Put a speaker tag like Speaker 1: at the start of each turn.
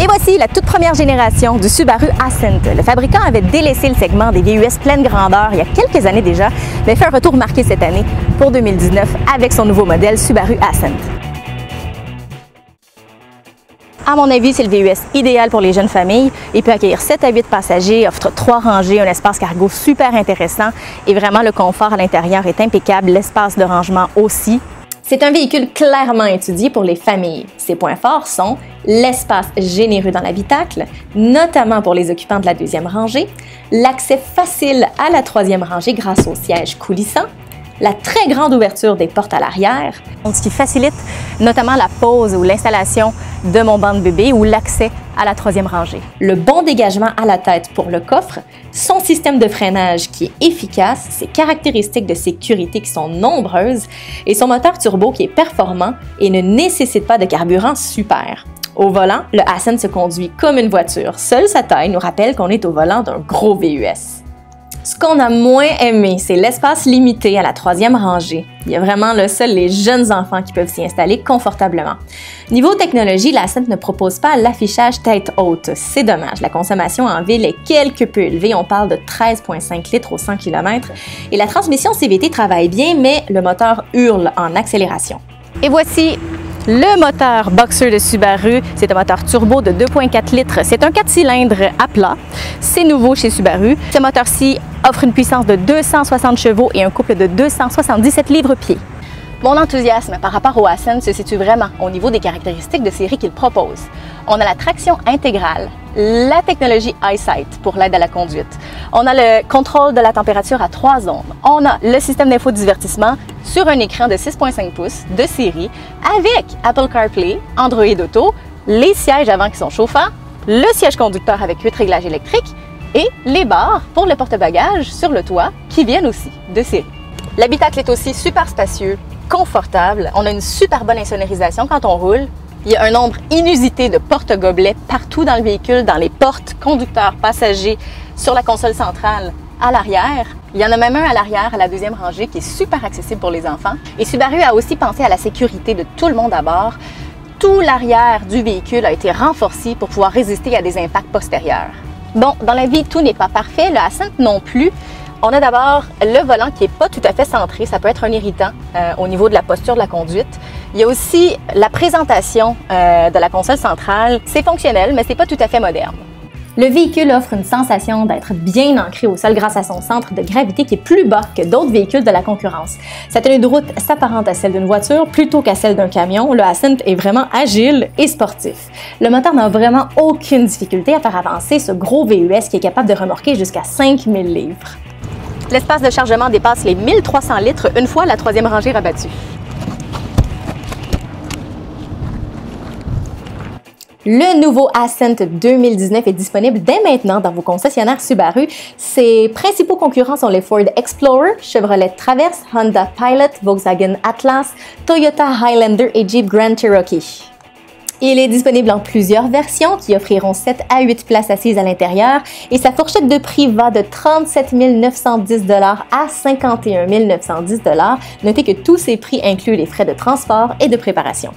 Speaker 1: Et voici la toute première génération du Subaru Ascent. Le fabricant avait délaissé le segment des VUS pleine grandeur il y a quelques années déjà, mais fait un retour marqué cette année pour 2019 avec son nouveau modèle Subaru Ascent. À mon avis, c'est le VUS idéal pour les jeunes familles. Il peut accueillir 7 à 8 passagers, offre 3 rangées, un espace cargo super intéressant et vraiment le confort à l'intérieur est impeccable, l'espace de rangement aussi. C'est un véhicule clairement étudié pour les familles. Ses points forts sont l'espace généreux dans l'habitacle, notamment pour les occupants de la deuxième rangée, l'accès facile à la troisième rangée grâce au siège coulissant, la très grande ouverture des portes à l'arrière, ce qui facilite notamment la pose ou l'installation de mon banc de bébé ou l'accès à la troisième rangée. Le bon dégagement à la tête pour le coffre, son système de freinage qui est efficace, ses caractéristiques de sécurité qui sont nombreuses et son moteur turbo qui est performant et ne nécessite pas de carburant super. Au volant, le Ascent se conduit comme une voiture. Seule sa taille nous rappelle qu'on est au volant d'un gros VUS. Ce qu'on a moins aimé, c'est l'espace limité à la troisième rangée. Il y a vraiment seuls les jeunes enfants qui peuvent s'y installer confortablement. Niveau technologie, l'Ascent ne propose pas l'affichage tête haute. C'est dommage, la consommation en ville est quelque peu élevée. On parle de 13,5 litres au 100 km. Et la transmission CVT travaille bien, mais le moteur hurle en accélération. Et voici le moteur Boxer de Subaru. C'est un moteur turbo de 2,4 litres. C'est un 4 cylindres à plat. C'est nouveau chez Subaru. Ce moteur-ci offre une puissance de 260 chevaux et un couple de 277 livres-pieds. Mon enthousiasme par rapport au Ascent se situe vraiment au niveau des caractéristiques de série qu'il propose. On a la traction intégrale, la technologie EyeSight pour l'aide à la conduite. On a le contrôle de la température à 3 zones. On a le système d'infodivertissement sur un écran de 6,5 pouces de série avec Apple CarPlay, Android Auto, les sièges avant qui sont chauffants, le siège conducteur avec 8 réglages électriques et les barres pour le porte-bagages sur le toit qui viennent aussi de série. L'habitacle est aussi super spacieux, confortable. On a une super bonne insonorisation quand on roule. Il y a un nombre inusité de porte-gobelets partout dans le véhicule, dans les portes, conducteurs, passagers, sur la console centrale, à l'arrière. Il y en a même un à l'arrière, à la deuxième rangée, qui est super accessible pour les enfants. Et Subaru a aussi pensé à la sécurité de tout le monde à bord. Tout l'arrière du véhicule a été renforcé pour pouvoir résister à des impacts postérieurs. Bon, dans la vie, tout n'est pas parfait, le Ascent non plus. On a d'abord le volant qui n'est pas tout à fait centré, ça peut être un irritant au niveau de la posture de la conduite. Il y a aussi la présentation de la console centrale. C'est fonctionnel, mais c'est pas tout à fait moderne. Le véhicule offre une sensation d'être bien ancré au sol grâce à son centre de gravité qui est plus bas que d'autres véhicules de la concurrence. Sa tenue de route s'apparente à celle d'une voiture plutôt qu'à celle d'un camion. Le Ascent est vraiment agile et sportif. Le moteur n'a vraiment aucune difficulté à faire avancer ce gros VUS qui est capable de remorquer jusqu'à 5000 livres. L'espace de chargement dépasse les 1300 litres une fois la troisième rangée rabattue. Le nouveau Ascent 2019 est disponible dès maintenant dans vos concessionnaires Subaru. Ses principaux concurrents sont les Ford Explorer, Chevrolet Traverse, Honda Pilot, Volkswagen Atlas, Toyota Highlander et Jeep Grand Cherokee. Il est disponible en plusieurs versions qui offriront 7 à 8 places assises à l'intérieur et sa fourchette de prix va de 37 910 $ à 51 910 $. Notez que tous ces prix incluent les frais de transport et de préparation.